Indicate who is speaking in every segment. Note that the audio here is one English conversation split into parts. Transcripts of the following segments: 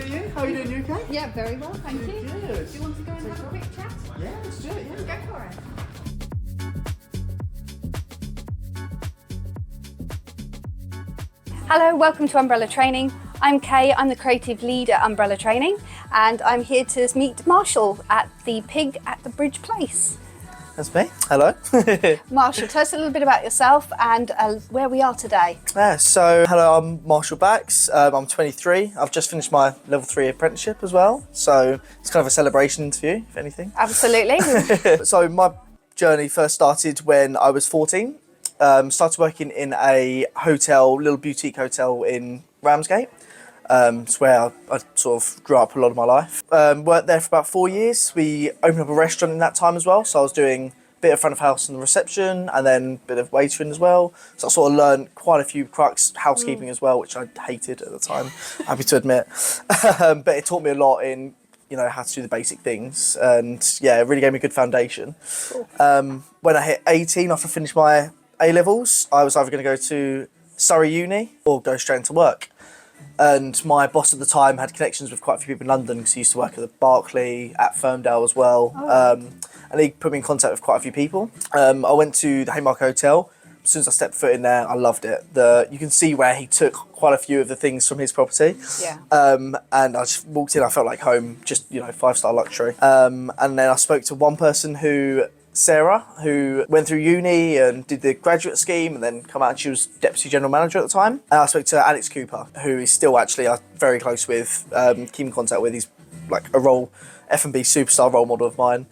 Speaker 1: see you. How are you doing? You okay?
Speaker 2: Yeah, very well, thank you.
Speaker 1: Good.
Speaker 2: Do you want to go and have a quick chat?
Speaker 1: Yeah, let's do it. Yeah.
Speaker 2: Go for it. Hello, welcome to Umbrella Training. I'm Kaye, I'm the creative lead at Umbrella Training, and I'm here to meet Marshall at the Pig at the Bridge Place.
Speaker 1: That's me. Hello.
Speaker 2: Marshall, tell us a little bit about yourself and where we are today.
Speaker 1: Hello, I'm Marshall Bax. I'm 23. I've just finished my level 3 apprenticeship as well. So it's kind of a celebration interview, if anything.
Speaker 2: Absolutely.
Speaker 1: So my journey first started when I was 14. Started working in a hotel, little boutique hotel in Ramsgate. It's where I sort of grew up a lot of my life. Worked there for about 4 years. We opened up a restaurant in that time as well. So I was doing a bit of front of house and the reception and then a bit of waitering as well. So I sort of learned quite a few crux, housekeeping as well, which I hated at the time, happy to admit. But it taught me a lot in, you know, how to do the basic things. And yeah, it really gave me a good foundation. Cool. When I hit 18, after I finished my A-levels, I was either going to go to Surrey Uni or go straight into work. And my boss at the time had connections with quite a few people in London because he used to work at the Barclay, at Ferndale as well. And he put me in contact with quite a few people. I went to the Haymarket Hotel. As soon as I stepped foot in there, I loved it. You can see where he took quite a few of the things from his property.
Speaker 2: Yeah.
Speaker 1: And I just walked in, I felt like home, just, you know, 5-star luxury. And then I spoke to one person Sarah, who went through uni and did the graduate scheme and then come out and she was deputy general manager at the time. And I spoke to Alex Cooper, who is still actually very close with, keep in contact with. He's like a F&B superstar role model of mine.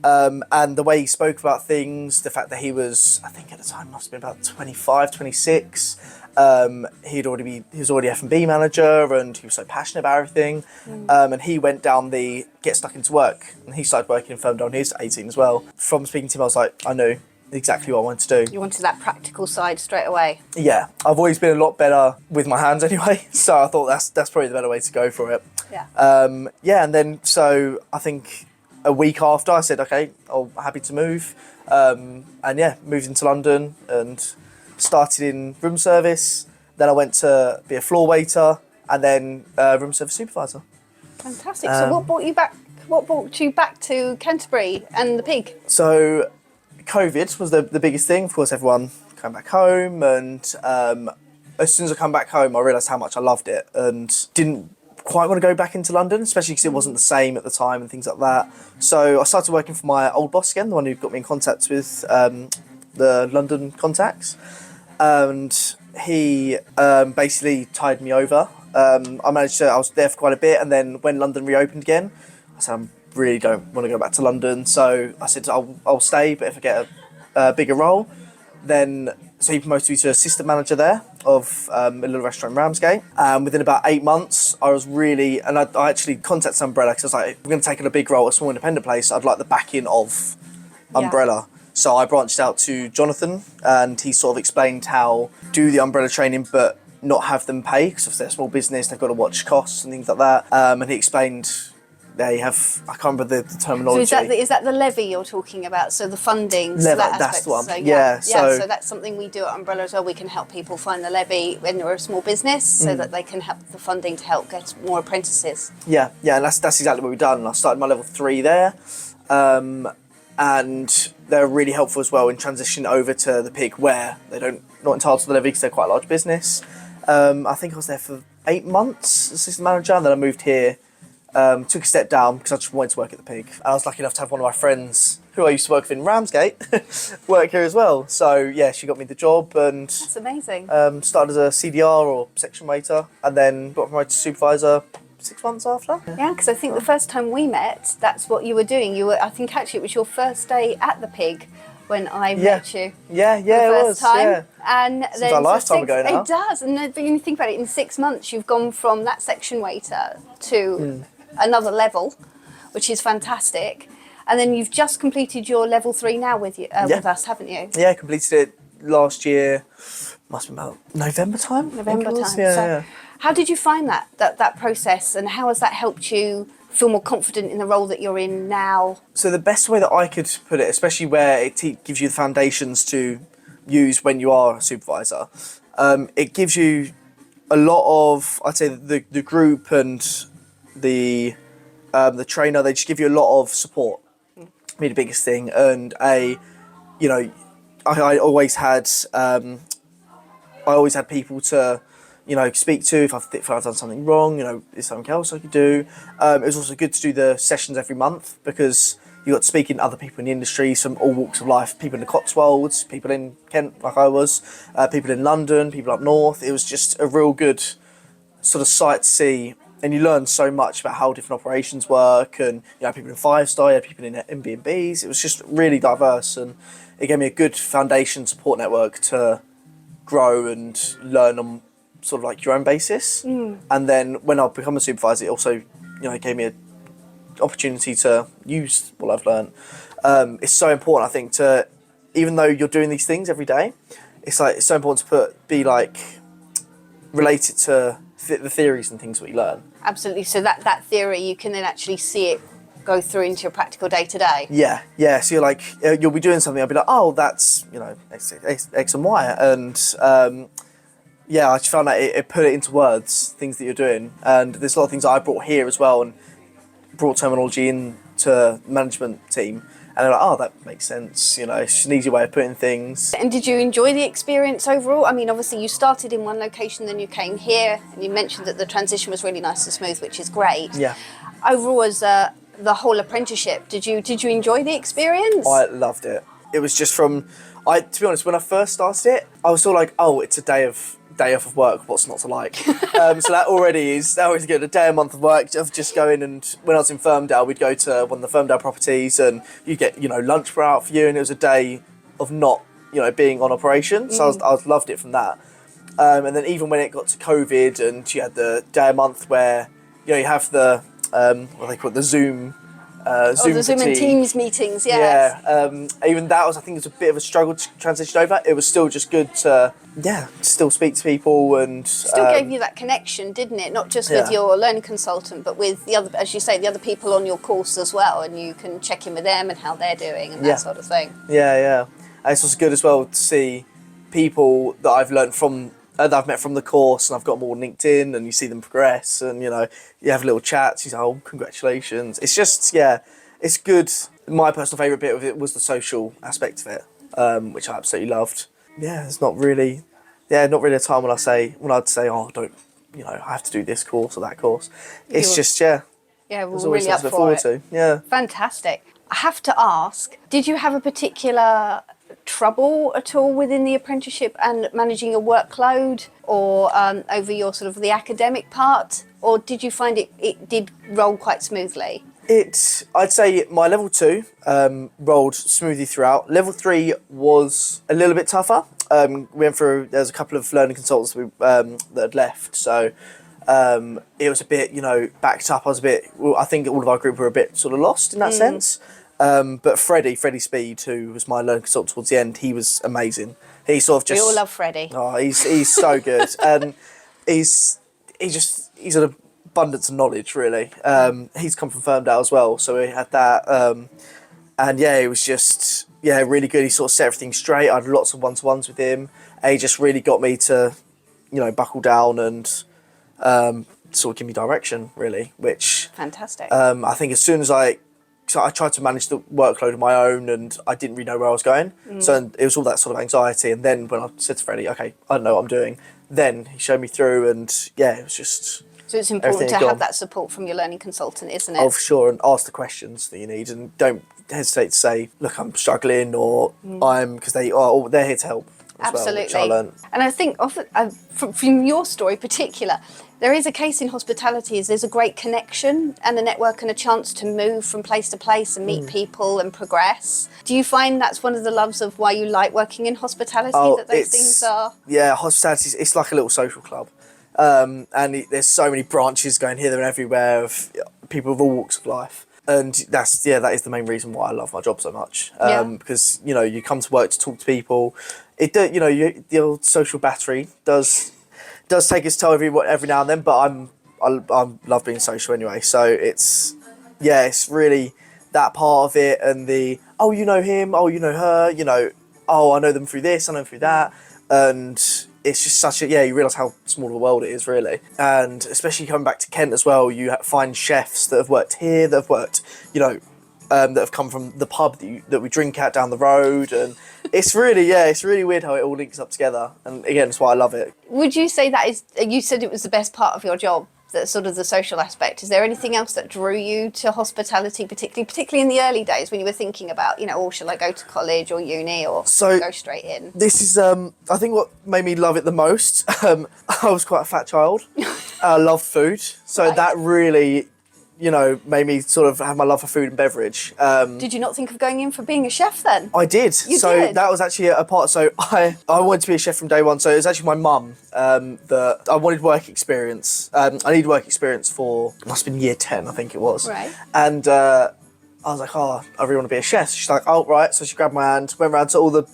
Speaker 1: And the way he spoke about things, the fact that he was, I think at the time must have been about 25, 26. He was already F&B manager and he was so passionate about everything. And he went down the get stuck into work and he started working in Ferndale when he was 18 as well. From speaking to him, I was like, I knew exactly what I wanted to do.
Speaker 2: You wanted that practical side straight away.
Speaker 1: Yeah, I've always been a lot better with my hands anyway. So I thought that's probably the better way to go for it.
Speaker 2: Yeah.
Speaker 1: And then so I think a week after I said, okay, I'm happy to move. And yeah, moved into London and started in room service, then I went to be a floor waiter, and then room service supervisor.
Speaker 2: Fantastic. So what brought you back to Canterbury and the Pig?
Speaker 1: So COVID was the biggest thing. Of course, everyone came back home, and as soon as I come back home, I realised how much I loved it and didn't quite want to go back into London, especially because it wasn't the same at the time and things like that. So I started working for my old boss again, the one who got me in contact with the London contacts. And he basically tied me over. I was there for quite a bit, and then when London reopened again, I said, I really don't want to go back to London. So I said, I'll stay, but if I get a bigger role, so he promoted me to assistant manager there of a little restaurant in Ramsgate. Within about 8 months, I actually contacted Umbrella because I was like, if we're going to take on a big role at a small independent place, I'd like the backing of Umbrella. Yeah. So I branched out to Jonathan and he sort of explained how do the umbrella training but not have them pay because if they're a small business, they've got to watch costs and things like that. And he explained they have, I can't remember the terminology.
Speaker 2: So is that the levy you're talking about? So the funding?
Speaker 1: Levy, that's the one.
Speaker 2: So, so that's something we do at Umbrella as well. We can help people find the levy when they're a small business so that they can have the funding to help get more apprentices. Yeah,
Speaker 1: and that's exactly what we've done. I started my level 3 there. And they're really helpful as well in transitioning over to the Pig where they're not entitled to the levy because they're quite a large business. I think I was there for 8 months as assistant manager, and then I moved here, took a step down because I just wanted to work at the Pig. And I was lucky enough to have one of my friends who I used to work with in Ramsgate work here as well. So yeah, she got me the job and
Speaker 2: that's amazing.
Speaker 1: Started as a CDR or section waiter and then got promoted to supervisor 6 months after.
Speaker 2: Yeah, because I think the first time we met, that's what you were doing. I think actually it was your first day at the Pig when I met you.
Speaker 1: Yeah,
Speaker 2: it was.
Speaker 1: Time. Yeah.
Speaker 2: And
Speaker 1: seems like a lifetime ago now.
Speaker 2: It does. And when you think about it, in 6 months, you've gone from that section waiter to another level, which is fantastic. And then you've just completed your level 3 now with us, haven't you?
Speaker 1: Yeah, completed it last year. Must have been about November time.
Speaker 2: November time.
Speaker 1: Yeah.
Speaker 2: How did you find that process, and how has that helped you feel more confident in the role that you're in now?
Speaker 1: So the best way that I could put it, especially where it gives you the foundations to use when you are a supervisor, it gives you a lot of, I'd say, the group and the trainer, they just give you a lot of support. Be the biggest thing, and you know, I always had people to, you know, speak to if I've done something wrong. You know, is something else I could do. It was also good to do the sessions every month because you got to speak in other people in the industry from all walks of life. People in the Cotswolds, people in Kent, like I was, people in London, people up north. It was just a real good sort of sight to see, and you learn so much about how different operations work. And you know, people in 5-star, you had people in Airbnbs. It was just really diverse, and it gave me a good foundation support network to grow and learn on sort of like your own basis. And then when I become a supervisor, it also, you know, gave me an opportunity to use what I've learned. It's so important, I think, to, even though you're doing these things every day, it's so important to be like related to the theories and things that you learn.
Speaker 2: Absolutely. So that theory, you can then actually see it go through into your practical day to day.
Speaker 1: Yeah. So you're like, you'll be doing something. I'll be like, oh, that's, you know, X and Y, and yeah, I just found that it put it into words, things that you're doing, and there's a lot of things that I brought here as well, and brought terminology into management team. And they're like, oh, that makes sense. You know, it's just an easy way of putting things.
Speaker 2: And did you enjoy the experience overall? I mean, obviously you started in one location, then you came here, and you mentioned that the transition was really nice and smooth, which is great.
Speaker 1: Yeah.
Speaker 2: Overall, as the whole apprenticeship, did you enjoy the experience?
Speaker 1: I loved it. It was just to be honest, when I first started it, I was sort of like, oh, it's a day off of work, what's not to like? So that already is good. A day a month of work of just going, and when I was in Firmdale, we'd go to one of the Firmdale properties, and you get, you know, lunch brought out for you, and it was a day of not, you know, being on operation. So I loved it from that. And then even when it got to COVID, and you had the day a month where, you know, you have the what they call it, the Zoom.
Speaker 2: the Zoom and Teams meetings, yes.
Speaker 1: Yeah, even that was, I think, it was a bit of a struggle to transition over. It was still just good to, still speak to people, and
Speaker 2: still gave you that connection, didn't it? Not just with your learning consultant, but with the other, as you say, the other people on your course as well, and you can check in with them and how they're doing and that sort of thing.
Speaker 1: Yeah. And it's also good as well to see people that I've learned from, that I've met from the course, and I've got them all on LinkedIn, and you see them progress, and, you know, you have little chats, you say, oh, congratulations. It's just, it's good. My personal favourite bit of it was the social aspect of it, which I absolutely loved. Yeah, it's not really a time when I'd say, oh, don't, you know, I have to do this course or that course. It's just,
Speaker 2: Yeah, we're really up for it.
Speaker 1: Yeah.
Speaker 2: Fantastic. I have to ask, did you have a particular trouble at all within the apprenticeship and managing your workload, or over your sort of the academic part, or did you find it did roll quite smoothly?
Speaker 1: I'd say my level 2 rolled smoothly throughout. Level 3 was a little bit tougher. We went through, there's a couple of learning consultants that had left, so it was a bit, you know, backed up. I think all of our group were a bit sort of lost in that sense. But Freddie Speed, who was my learning consultant towards the end, he was amazing. He sort of just...
Speaker 2: We all love Freddie.
Speaker 1: Oh, he's so good. And he's an abundance of knowledge, really. He's come from Firmdale as well, so we had that. And it was just, really good. He sort of set everything straight. I had lots of one-to-ones with him. And he just really got me to, you know, buckle down and sort of give me direction, really, which...
Speaker 2: Fantastic.
Speaker 1: I think as soon as I tried to manage the workload of my own, and I didn't really know where I was going. So it was all that sort of anxiety. And then when I said to Freddie, okay, I don't know what I'm doing, then he showed me through, and it was just...
Speaker 2: So it's important to have that support from your learning consultant, isn't it?
Speaker 1: Oh, for sure, and ask the questions that you need, and don't hesitate to say, look, I'm struggling, or because they're here to help as
Speaker 2: Absolutely.
Speaker 1: Well, which I learned.
Speaker 2: And I think from your story in particular, there is a case in hospitality is there's a great connection and a network and a chance to move from place to place and meet people and progress. Do you find that's one of the loves of why you like working in hospitality, that those things are? Yeah,
Speaker 1: hospitality, it's like a little social club. And there's so many branches going here, there and everywhere of people of all walks of life. And that is the main reason why I love my job so much. Because, you know, you come to work to talk to people. The old social battery does take its toll every now and then, but I love being social anyway. So it's really that part of it, and you know him, you know her, you know, I know them through this, I know them through that, and it's just such a, you realise how small of a world it is, really. And especially coming back to Kent as well, you find chefs that have worked here, that have worked, that have come from the pub that we drink at down the road. And it's really weird how it all links up together. And again, that's why I love it.
Speaker 2: Would you say that is, you said it was the best part of your job, that sort of the social aspect. Is there anything else that drew you to hospitality, particularly in the early days when you were thinking about, shall I go to college or uni or go straight in?
Speaker 1: This is, I think what made me love it the most, I was quite a fat child. I loved food. So that really, made me sort of have my love for food and beverage.
Speaker 2: Did you not think of going in for being a chef then?
Speaker 1: I did.
Speaker 2: You did?
Speaker 1: That was actually a part. So I wanted to be a chef from day one. So it was actually my mum that I wanted work experience. I needed work experience for, it must have been year 10, I think it was.
Speaker 2: Right.
Speaker 1: And I was like, I really want to be a chef. She's like, oh, right. So she grabbed my hand, went around to all the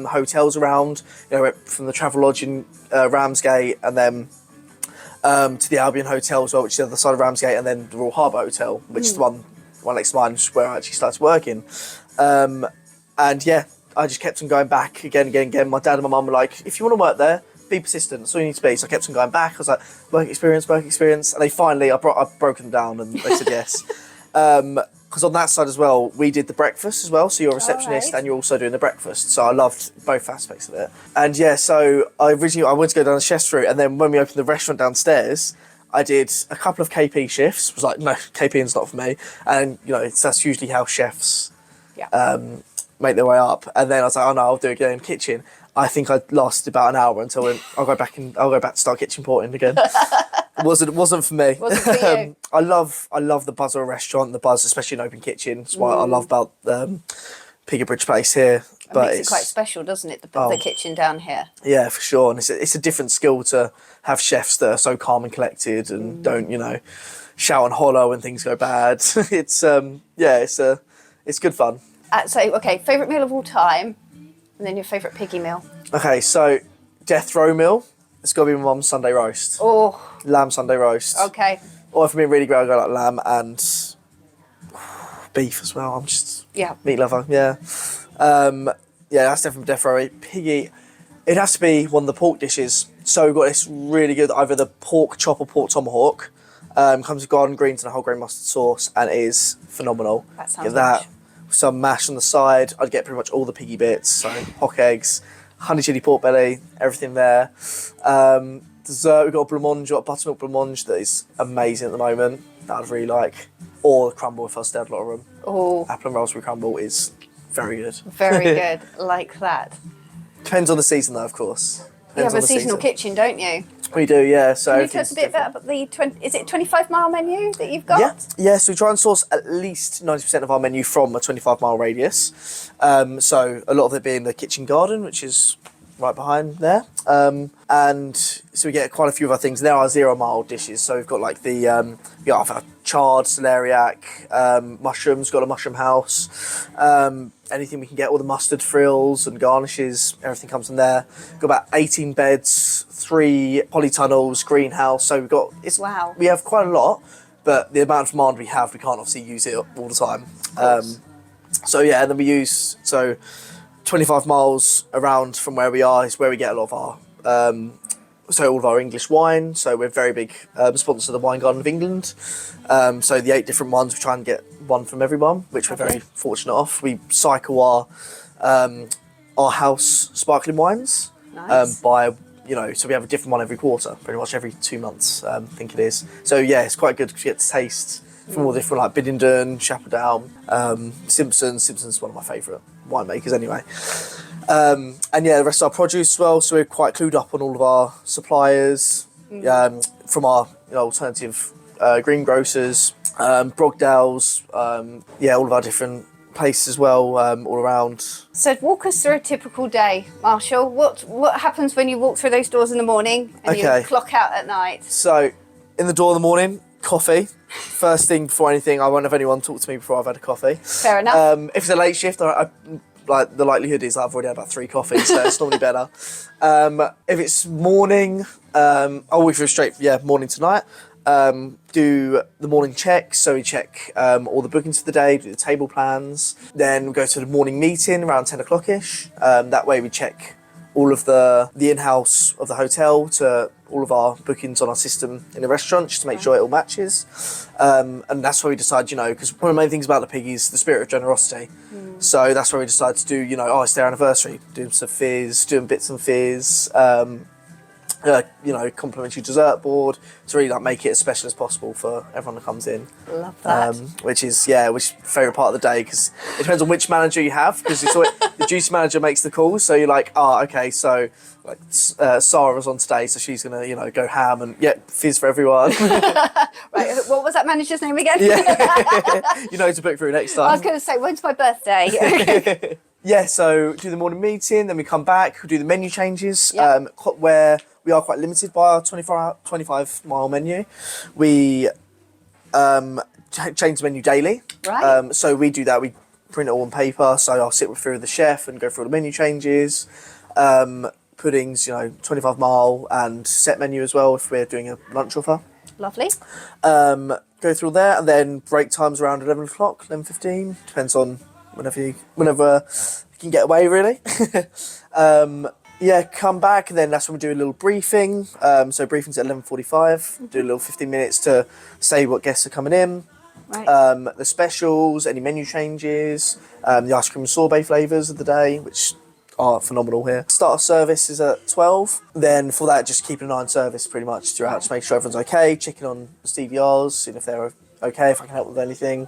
Speaker 1: hotels around, went from the Travelodge in Ramsgate, and then to the Albion Hotel as well, which is the other side of Ramsgate, and then the Royal Harbour Hotel, which is the one next to mine, which is where I actually started working. And yeah, I just kept on going back again. My dad and my mum were like, if you want to work there, be persistent, that's all you need to be. So I kept on going back. I was like, work experience. And they finally, I've broken them down and they said yes. Because on that side as well, we did the breakfast as well. So you're a receptionist and you're also doing the breakfast. So I loved both aspects of it. And yeah, so I wanted to go down the chef's route. And then when we opened the restaurant downstairs, I did a couple of KP shifts. Was like, no, KPing's not for me. And that's usually how chefs make their way up. And then I was like, oh no, I'll do it again in the kitchen. I think I lasted about an hour until I'll go back to start kitchen porting again. It wasn't for me.
Speaker 2: Wasn't for you.
Speaker 1: I love the buzz of a restaurant, the buzz, especially an open kitchen. That's what I love about Peterbridge Place here.
Speaker 2: It makes it quite special, doesn't it? The kitchen down here.
Speaker 1: Yeah, for sure. And it's a different skill to have chefs that are so calm and collected and don't shout and holler when things go bad. It's good fun.
Speaker 2: So okay, favourite meal of all time, and then your favourite piggy meal.
Speaker 1: Okay, so death row meal. It's got to be my mum's Sunday roast.
Speaker 2: Oh.
Speaker 1: Lamb Sunday roast.
Speaker 2: Okay.
Speaker 1: Or if I'm being really great, I go like lamb and beef as well. I'm just meat lover. Yeah. That's definitely death row. Piggy. It has to be one of the pork dishes. So we've got this really good, either the pork chop or pork tomahawk. Comes with garden greens and a whole grain mustard sauce, and it is phenomenal.
Speaker 2: That sounds
Speaker 1: Get that. Some mash on the side. I'd get pretty much all the piggy bits. So hock eggs, honey chilli pork belly, everything there. Dessert, we've got a blancmange, got a buttermilk blancmange that is amazing at the moment. That I'd really like. Or crumble if I still had a lot of room.
Speaker 2: Oh.
Speaker 1: Apple and raspberry crumble is very good.
Speaker 2: Very good, like that.
Speaker 1: Depends on the season though, of course.
Speaker 2: You have a seasonal kitchen, don't you?
Speaker 1: We do, yeah. So
Speaker 2: can you tell us a bit about the 25-mile menu that you've got?
Speaker 1: Yeah. So we try and source at least 90% of our menu from a 25-mile radius. So a lot of it being the kitchen garden, which is right behind there. And so we get quite a few of our things. There are 0-mile dishes. So we've got like we got our chard, celeriac, mushrooms, got a mushroom house. Anything we can get, all the mustard frills and garnishes, everything comes in there. Got about 18 beds, 3 polytunnels, greenhouse. So
Speaker 2: wow.
Speaker 1: We have quite a lot, but the amount of demand we have, we can't obviously use it all the time. And then we use 25 miles around from where we are is where we get a lot of our all of our English wine. So we're very big sponsor of the Wine Garden of England. So the 8 different ones, we try and get one from everyone, which we're very fortunate of. We cycle our house sparkling wines.
Speaker 2: Nice.
Speaker 1: So we have a different one every quarter, pretty much every 2 months, I think it is. So yeah, it's quite good because you get to taste from all different, like Biddington, Chapeldown, Simpsons. Simpsons is one of my favourite winemakers anyway. And yeah, the rest of our produce as well. So we're quite clued up on all of our suppliers from our alternative greengrocers, Brogdales, all of our different places as well, all around.
Speaker 2: So walk us through a typical day, Marshall. What happens when you walk through those doors in the morning and you clock out at night? So
Speaker 1: in the door in the morning, coffee. First thing before anything, I won't have anyone talk to me before I've had a coffee.
Speaker 2: Fair enough.
Speaker 1: If it's a late shift, I like the likelihood is I've already had about 3 coffees, so it's normally better. If it's morning, I'll go straight, morning to night. Do the morning checks, so we check all the bookings for the day, do the table plans. Then we go to the morning meeting around 10 o'clock-ish. That way we check all of the in-house of the hotel to all of our bookings on our system in the restaurant, just to make sure it all matches. And that's where we decide, because one of the main things about the pig is the spirit of generosity. So that's where we decided to do, it's their anniversary, doing some fizz, doing bits and fizz, complimentary dessert board to really make it as special as possible for everyone that comes in.
Speaker 2: Love that.
Speaker 1: Which is favourite part of the day, because it depends on which manager you have, because it's always, the duty manager makes the calls, so you're like, okay, so Sarah's on today, so she's gonna go ham and fizz for everyone.
Speaker 2: Right, what was that manager's name again?
Speaker 1: To book through next time.
Speaker 2: I was going to say, when's my birthday?
Speaker 1: Yeah, so do the morning meeting, then we come back, we do the menu changes, where we are quite limited by our 25-mile menu. We change the menu daily.
Speaker 2: Right.
Speaker 1: So we do that, we print it all on paper, so I'll sit through the chef and go through all the menu changes. Puddings, 25-mile and set menu as well if we're doing a lunch offer.
Speaker 2: Lovely.
Speaker 1: Go through there, and then break times around 11 o'clock, 11:15, depends on whenever you can get away, really. Come back, and then that's when we do a little briefing. So briefing's at 11:45. Do a little 15 minutes to say what guests are coming in.
Speaker 2: Right.
Speaker 1: The specials, any menu changes, the ice cream and sorbet flavours of the day, which are phenomenal here. Start of service is at 12. Then for that, just keeping an eye on service pretty much throughout to make sure everyone's okay, checking on the CVRs, seeing if they're okay, if I can help with anything.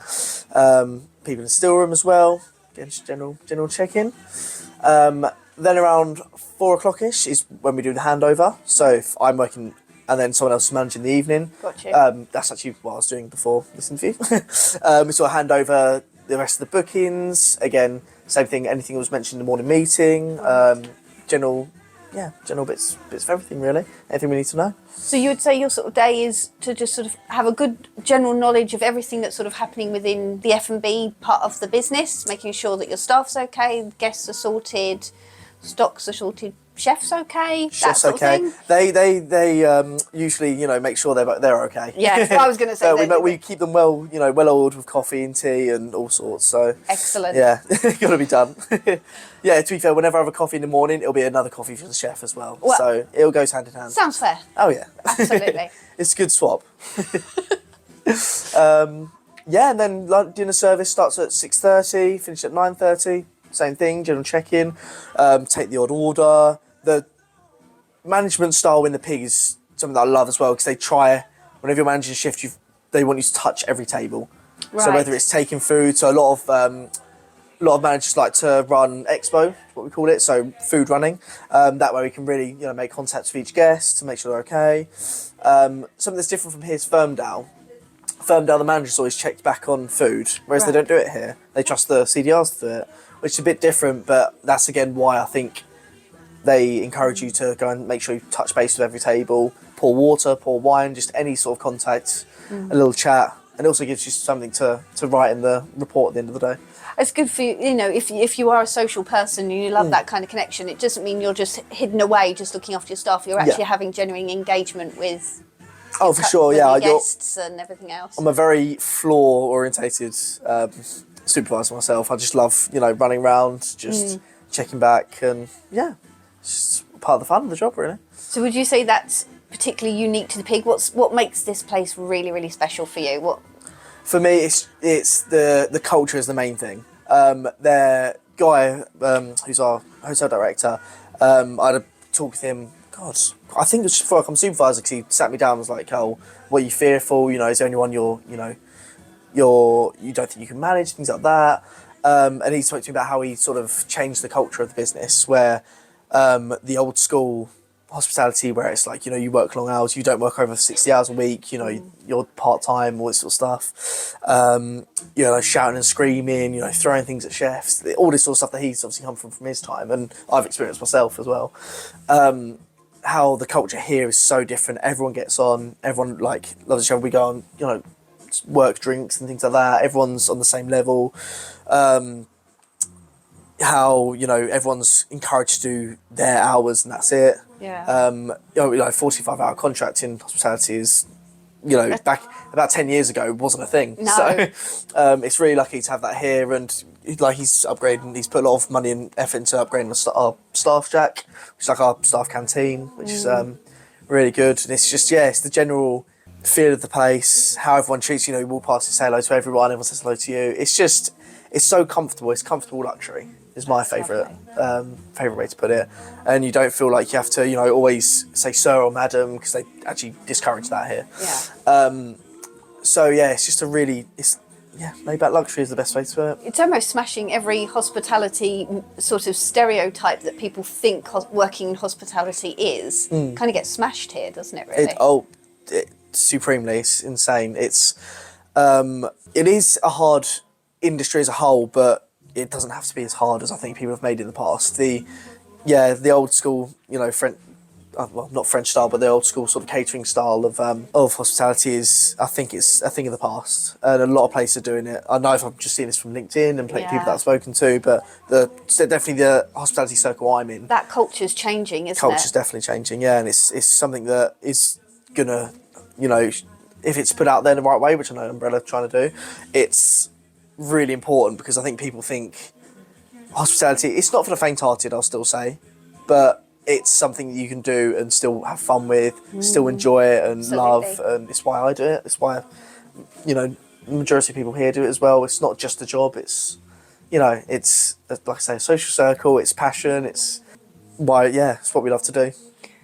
Speaker 1: People in the still room as well, again, just general check-in. Then around 4 o'clock-ish is when we do the handover. So if I'm working and then someone else is managing the evening.
Speaker 2: Gotcha.
Speaker 1: That's actually what I was doing before this interview. We sort of hand over the rest of the bookings. Again, same thing, anything that was mentioned in the morning meeting. General bits of everything, really. Anything we need to know.
Speaker 2: So you would say your sort of day is to just sort of have a good general knowledge of everything that's sort of happening within the F&B part of the business, making sure that your staff's okay, guests are sorted, stocks are sorted, chef's okay,
Speaker 1: Chef's
Speaker 2: that sort
Speaker 1: okay.
Speaker 2: of thing.
Speaker 1: They usually make sure they're okay.
Speaker 2: Yeah, that's what I was going to say.
Speaker 1: We keep them well oiled with coffee and tea and all sorts. So
Speaker 2: excellent.
Speaker 1: Yeah, got to be done. Yeah, to be fair, whenever I have a coffee in the morning, it'll be another coffee for the chef as well. So it all goes hand in hand.
Speaker 2: Sounds fair.
Speaker 1: Oh yeah,
Speaker 2: Absolutely.
Speaker 1: It's a good swap. And then dinner service starts at 6:30, finish at 9:30. Same thing, general check-in, take the odd order. The management style in the pig is something that I love as well, because they try, whenever you're managing a shift, they want you to touch every table.
Speaker 2: Right.
Speaker 1: So whether it's taking food, so a lot of managers like to run expo, what we call it, so food running. That way we can really make contact with each guest to make sure they're okay. Something that's different from here is Firmdale. The managers always checked back on food, whereas they don't do it here. They trust the CDRs to do it, which is a bit different, but that's again why I think they encourage you to go and make sure you touch base with every table, pour water, pour wine, just any sort of contact, a little chat, and it also gives you something to write in the report at the end of the day.
Speaker 2: It's good for you, if you are a social person and you love that kind of connection, it doesn't mean you're just hidden away, just looking after your staff. You're actually having genuine engagement with
Speaker 1: for sure,
Speaker 2: with
Speaker 1: yeah.
Speaker 2: your guests and everything else.
Speaker 1: I'm a very floor-orientated supervisor myself. I just love, running around, just checking back, and it's just part of the fun of the job, really.
Speaker 2: So would you say that's particularly unique to the pig? What makes this place really, really special for you?
Speaker 1: For me, it's the culture is the main thing. Their guy, who's our hotel director, I had a talk with him. God, I think it was before I become supervisor, because he sat me down and was like, "Oh, what are you fearful? Is there anyone you don't think you can manage, things like that." And he spoke to me about how he sort of changed the culture of the business, where the old school hospitality, where it's like, you work long hours, you don't work over 60 hours a week, you're part-time, all this sort of stuff, shouting and screaming, throwing things at chefs, all this sort of stuff that he's obviously come from his time, and I've experienced myself as well. How the culture here is so different. Everyone gets on, everyone loves each other. We go on, work drinks and things like that. Everyone's on the same level. How everyone's encouraged to do their hours and that's it. 45-hour contract in hospitality is you know, back about 10 years ago wasn't a thing.
Speaker 2: No.
Speaker 1: So it's really lucky to have that here, and like he's upgrading, he's put a lot of money and effort into upgrading our staff shack, which is like our staff canteen, which is really good. And it's just, it's the general feel of the place, how everyone treats you. You know, you walk past and say hello to everyone, everyone says hello to you. It's just, it's so comfortable. It's comfortable luxury is my favourite way to put it. And you don't feel like you have to, you know, always say sir or madam, because they actually discourage that here.
Speaker 2: Yeah.
Speaker 1: So yeah, it's just a really, laid back luxury is the best way to put it.
Speaker 2: It's almost smashing every hospitality sort of stereotype that people think working in hospitality is. Kind of gets smashed here, doesn't it, really?
Speaker 1: Supremely. It's insane. It is a hard industry as a whole, but it doesn't have to be as hard as I think people have made it in the past. The old school, you know, well, not French style, but the old school sort of catering style of hospitality is, I think it's a thing of the past, and a lot of places are doing it. I know if I'm just seeing this from LinkedIn and people that I've spoken to, but definitely the hospitality circle I'm in.
Speaker 2: That culture's changing, isn't it?
Speaker 1: Culture's definitely changing, yeah, and it's something that is gonna, you know, if it's put out there in the right way, which I know Umbrella are trying to do, it's really important, because I think people think hospitality, it's not for the faint-hearted, I'll still say, but it's something that you can do and still have fun with, still enjoy it and love, and it's why I do it. It's why, you know, the majority of people here do it as well. It's not just a job, it's, you know, it's, like I say, a social circle, it's passion, it's why, it's what we love to do.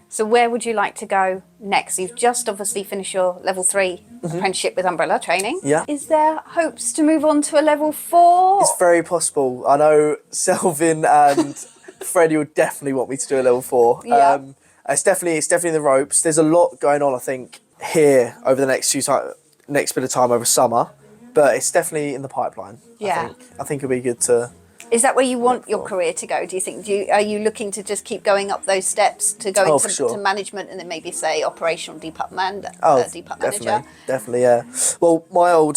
Speaker 2: So where would you like to go next? You've just obviously finished your level 3 apprenticeship with Umbrella training.
Speaker 1: Yeah.
Speaker 2: Is there hopes to move on to a level 4?
Speaker 1: It's very possible. I know Selvin and Freddie would definitely want me to do a level 4.
Speaker 2: Yeah.
Speaker 1: It's definitely in the ropes. There's a lot going on, I think, here over the next bit of time over summer, but it's definitely in the pipeline.
Speaker 2: Yeah.
Speaker 1: I think it'll be good to.
Speaker 2: Is that where you want your career to go? Do you think? Are you looking to just keep going up those steps to go into to management, and then maybe say operational department manager?
Speaker 1: Definitely, yeah. Well,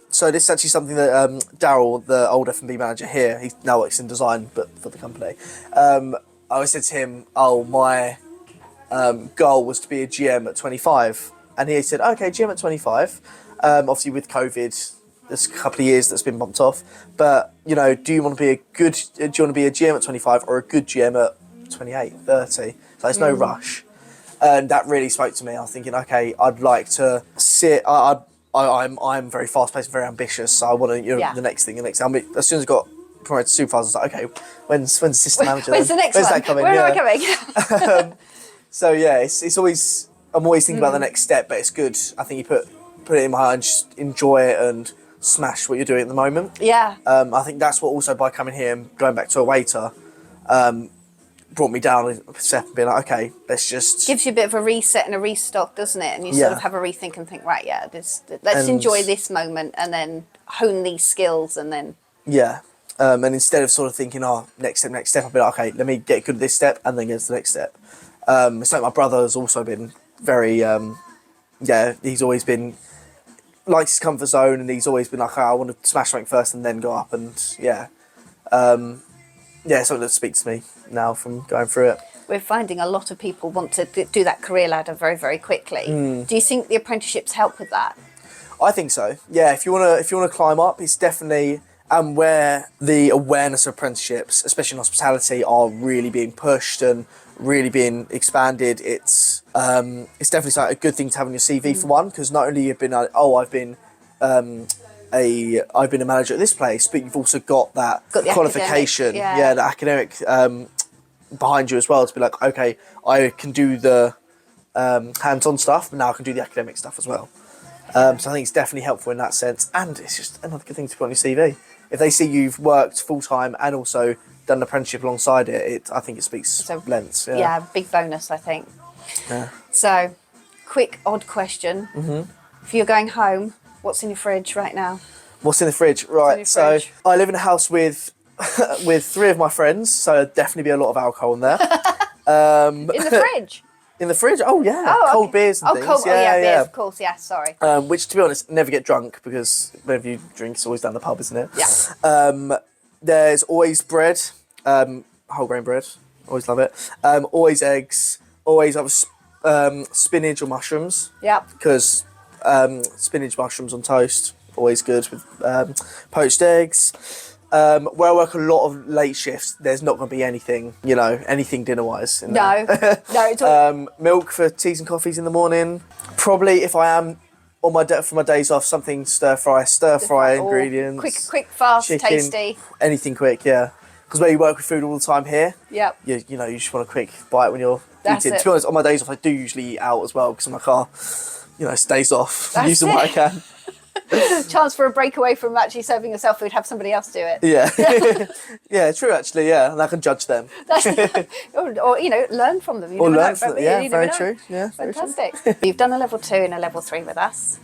Speaker 1: so this is actually something that Daryl, the old F&B manager here, he now works in design, but for the company. I always said to him, my goal was to be a GM at 25, and he said, okay, GM at 25. Obviously with COVID, there's a couple of years that's been bumped off, but you know, do you want to be a GM at 25 or a good GM at 28, 30? So there's no rush, and that really spoke to me. I was thinking, okay, I'd like to sit. I'm very fast paced, very ambitious, so I want to, you know, the next thing. As soon as I got promoted to supervisor, I was like, okay, when's assistant manager?
Speaker 2: When's the next
Speaker 1: when's
Speaker 2: one?
Speaker 1: That coming?
Speaker 2: Where am I coming?
Speaker 1: So yeah, it's always, I'm always thinking about the next step, but it's good. I think you put it in my heart and just enjoy it and smash what you're doing at the moment.
Speaker 2: Yeah.
Speaker 1: I think that's what also, by coming here and going back to a waiter, brought me down a step and being like, okay, let's just...
Speaker 2: Gives you a bit of a reset and a restock, doesn't it? And you sort of have a rethink and think, right, let's enjoy this moment and then hone these skills and then...
Speaker 1: Yeah. And instead of sort of thinking, next step, I'll be like, okay, let me get good at this step and then get to the next step. It's like my brother has also been very... he's always been... likes his comfort zone, and he's always been like, I want to smash something first and then go up, and something that speaks to me now from going through it.
Speaker 2: We're finding a lot of people want to do that career ladder very, very quickly. Do you think the apprenticeships help with that?
Speaker 1: I think so. Yeah, if you want to climb up, it's definitely where the awareness of apprenticeships, especially in hospitality, are really being pushed and really being expanded. It's definitely a good thing to have on your CV for one, because not only you've been I've been a manager at this place, but you've also got that qualification, the academic behind you as well, to be like, okay, I can do the hands-on stuff, but now I can do the academic stuff as well. So I think it's definitely helpful in that sense, and it's just another good thing to put on your CV. If they see you've worked full-time and also done an apprenticeship alongside it, I think it speaks lengths.
Speaker 2: Yeah, big bonus, I think.
Speaker 1: Yeah.
Speaker 2: So, quick odd question. If you're going home, what's in your fridge right now?
Speaker 1: What's in the fridge? Right, so I live in a house with with 3 of my friends, so there'd definitely be a lot of alcohol in there.
Speaker 2: In the fridge?
Speaker 1: In the fridge? Oh, yeah. Cold beers and things.
Speaker 2: Beers, of course, yeah, sorry.
Speaker 1: Which, to be honest, never get drunk, because whenever you drink, it's always down the pub, isn't it?
Speaker 2: Yeah.
Speaker 1: There's always bread, whole grain bread, always love it. Always eggs, always have spinach or mushrooms.
Speaker 2: Yeah.
Speaker 1: Because spinach mushrooms on toast, always good with poached eggs. Where I work a lot of late shifts, there's not going to be anything, anything dinner-wise.
Speaker 2: No, it's all...
Speaker 1: Milk for teas and coffees in the morning. Probably if I am on for my days off, something stir fry ingredients.
Speaker 2: Quick, fast,
Speaker 1: chicken,
Speaker 2: tasty.
Speaker 1: Anything quick, yeah. Because where you work with food all the time here,
Speaker 2: Yep.
Speaker 1: you just want a quick bite when you're
Speaker 2: That's
Speaker 1: eating.
Speaker 2: it.
Speaker 1: To be honest, on my days off, I do usually eat out as well because I'm like, it's days off.
Speaker 2: That's
Speaker 1: Use them what I can.
Speaker 2: Chance for a breakaway from actually serving yourself food, have somebody else do it.
Speaker 1: Yeah. Yeah, true actually, yeah. And I can judge them.
Speaker 2: or learn from them. You
Speaker 1: Or
Speaker 2: never
Speaker 1: learn
Speaker 2: know,
Speaker 1: from
Speaker 2: but
Speaker 1: them, yeah,
Speaker 2: you never
Speaker 1: very
Speaker 2: know.
Speaker 1: true. Yeah, very true.
Speaker 2: Fantastic. You've done a level 2 and a level 3 with us.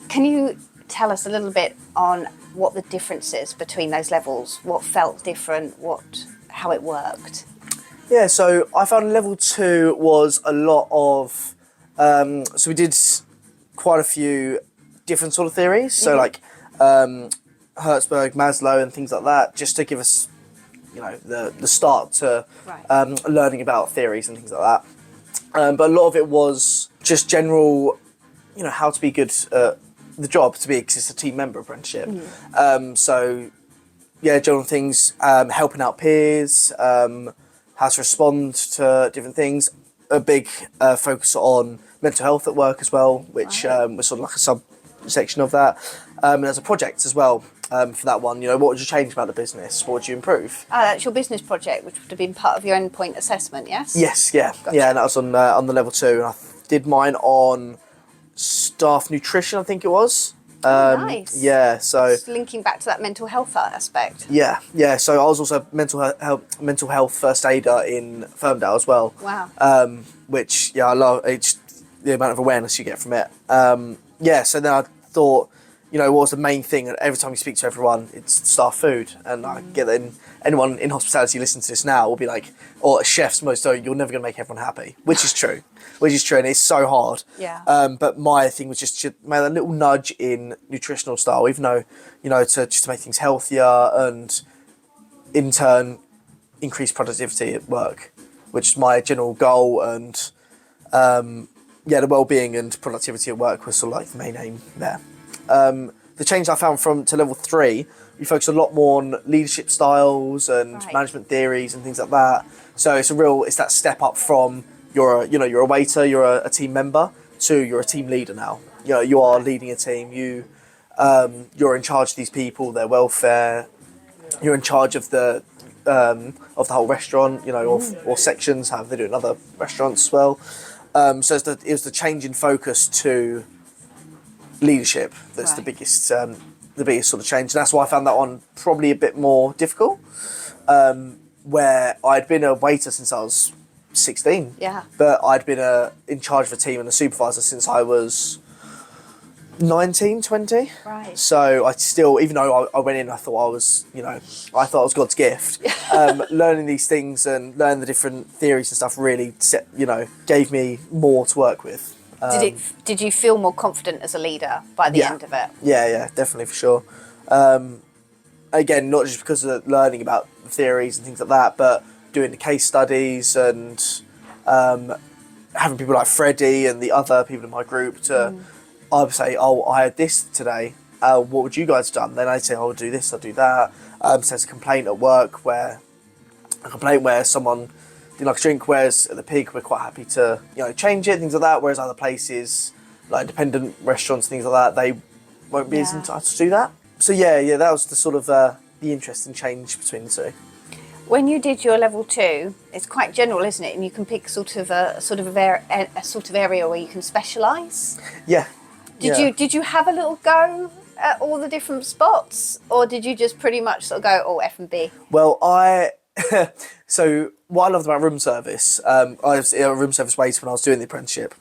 Speaker 2: Can you tell us a little bit on what the difference is between those levels? What felt different? How it worked?
Speaker 1: Yeah, so I found level 2 was a lot of... so we did quite a few different sort of theories. So like Hertzberg, Maslow and things like that, just to give us, the start to learning about theories and things like that. But a lot of it was just general, how to be good at the job, to be a team member apprenticeship. So, yeah, general things, helping out peers, how to respond to different things. A big focus on mental health at work as well, which was sort of like a subsection of that. And there's a project as well for that one. What would you change about the business? What would you improve?
Speaker 2: That's your business project, which would have been part of your endpoint assessment, yes?
Speaker 1: Yes, yeah.
Speaker 2: Gotcha.
Speaker 1: Yeah, and that was on the level 2. And I did mine on staff nutrition, I think it was.
Speaker 2: Nice.
Speaker 1: Yeah, so...
Speaker 2: Just linking back to that mental health aspect.
Speaker 1: Yeah. So I was also mental health first aider in Ferndale as well.
Speaker 2: Wow.
Speaker 1: Which, I love. It's the amount of awareness you get from it. So then I thought, what was the main thing? And every time you speak to everyone, it's staff food. And I get that anyone in hospitality listening to this now will be like, or chefs most, so you're never going to make everyone happy, which is true. And it's so hard.
Speaker 2: Yeah.
Speaker 1: But my thing was just to make a little nudge in nutritional style, even though, to make things healthier and in turn increase productivity at work, which is my general goal. And the well-being and productivity at work was sort of like the main aim there. The change I found to level 3, we focus a lot more on leadership styles and management theories and things like that. So it's that step up from you're a waiter, you're a team member, to you're a team leader now. You are leading a team. You're in charge of these people, their welfare. You're in charge of the whole restaurant, or sections. How they do in other restaurants as well. So it was the change in focus to leadership that's the biggest sort of change. And that's why I found that one probably a bit more difficult. Where I'd been a waiter since I was 16.
Speaker 2: Yeah.
Speaker 1: But I'd been in charge of a team and a supervisor since I was 19, 20.
Speaker 2: Right.
Speaker 1: So I still, even though I went in, I thought I was God's gift. Learning these things and learning the different theories and stuff really gave me more to work with.
Speaker 2: Did you feel more confident as a leader by the end of it?
Speaker 1: Yeah, definitely, for sure. Again, not just because of learning about the theories and things like that, but doing the case studies and having people like Freddie and the other people in my group to, I would say, I had this today. What would you guys have done? Then I'd say, I'll do this, I'll do that. So there's a complaint at work where someone didn't like a drink, whereas at the Pig, we're quite happy to, change it, things like that. Whereas other places, like independent restaurants, things like that, they won't be as entitled to do that. So yeah, that was the sort of the interesting change between the two.
Speaker 2: When you did your level 2, it's quite general, isn't it? And you can pick a sort of area where you can specialise.
Speaker 1: Yeah.
Speaker 2: Did you have a little go at all the different spots, or did you just pretty much sort of go F&B?
Speaker 1: Well, so what I loved about room service, I was a room service waiter when I was doing the apprenticeship.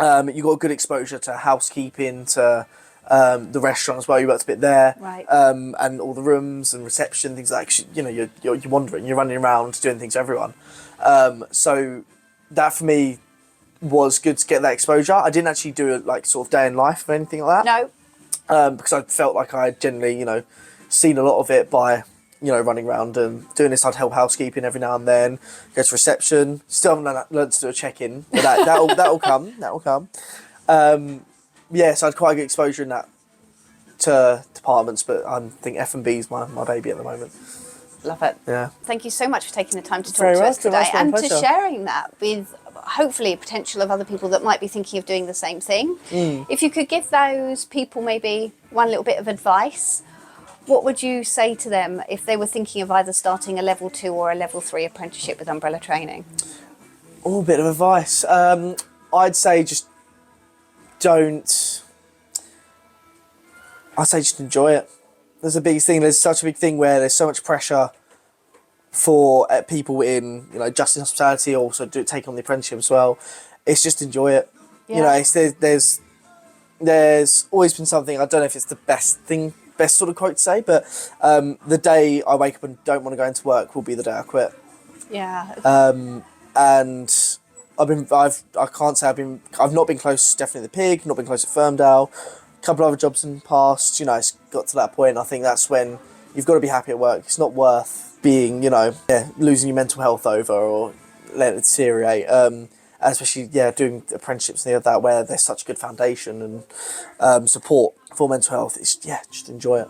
Speaker 1: You got good exposure to housekeeping, to the restaurant as well. You worked a bit there,
Speaker 2: right?
Speaker 1: And all the rooms and reception, things like you're wandering, you're running around doing things for everyone. So that for me was good to get that exposure. I didn't actually do a sort of day in life or anything like that.
Speaker 2: No.
Speaker 1: Because I felt like I had generally seen a lot of it by running around and doing this. I'd help housekeeping every now and then, go to reception. Still haven't learned to do a check-in, but that'll come. So I had quite a good exposure in that to departments, but I think F&B is my baby at the moment.
Speaker 2: Love it.
Speaker 1: Yeah.
Speaker 2: Thank you so much for taking the time to talk
Speaker 1: Very
Speaker 2: to us
Speaker 1: welcome.
Speaker 2: today
Speaker 1: That's my
Speaker 2: and to
Speaker 1: pleasure.
Speaker 2: sharing that with hopefully a potential of other people that might be thinking of doing the same thing. If you could give those people maybe one little bit of advice, what would you say to them if they were thinking of either starting a level 2 or a level 3 apprenticeship with umbrella training?
Speaker 1: Oh, a bit of advice. I'd say just enjoy it. There's a big thing. There's such a big thing where there's so much pressure for people in, just in hospitality, also take on the apprenticeship as well. It's just enjoy it.
Speaker 2: Yeah.
Speaker 1: There's always been something. I don't know if it's the best sort of quote to say, but the day I wake up and don't want to go into work will be the day I quit.
Speaker 2: Yeah.
Speaker 1: And I've not been close, definitely the Pig, not been close at Firmdale, a couple of other jobs in the past, it's got to that point. I think that's when you've got to be happy at work. It's not worth being, losing your mental health over or letting it deteriorate. Especially, doing apprenticeships and things like that, where there's such a good foundation and support for mental health. Just enjoy it.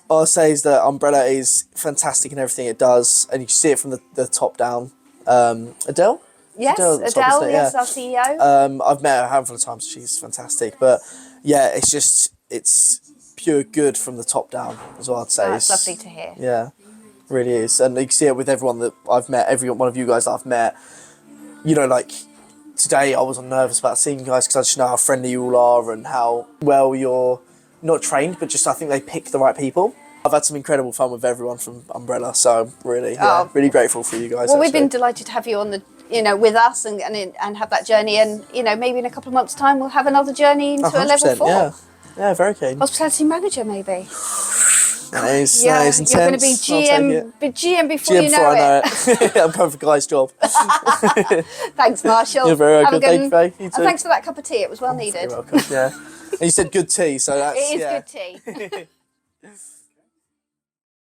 Speaker 1: All I'll say is that Umbrella is fantastic in everything it does, and you can see it from the top down. Adele?
Speaker 2: Yes,
Speaker 1: Adele,
Speaker 2: yes, our CEO.
Speaker 1: I've met her a handful of times. She's fantastic, but it's pure good from the top down, is what I'd say.
Speaker 2: That's lovely to hear.
Speaker 1: Yeah, really is, and you can see it with everyone that I've met. Every one of you guys that I've met, today I wasn't nervous about seeing you guys because I just know how friendly you all are and how well you're not trained, but just I think they pick the right people. I've had some incredible fun with everyone from Umbrella, so I'm really grateful for you guys.
Speaker 2: Well, we've been delighted to have you on the, with us and have that journey, and maybe in a couple of months' time we'll have another journey into a level 4.
Speaker 1: Yeah, very keen.
Speaker 2: Hospitality manager, maybe.
Speaker 1: That is intense.
Speaker 2: You're going to be GM before you know it.
Speaker 1: I'm going for Guy's job.
Speaker 2: Thanks, Marshall.
Speaker 1: You're very welcome. Thank you, Faye. You
Speaker 2: and
Speaker 1: too.
Speaker 2: thanks for that cup of tea. It was well needed.
Speaker 1: You're welcome. Yeah. And you said good tea, so that's
Speaker 2: It is good tea.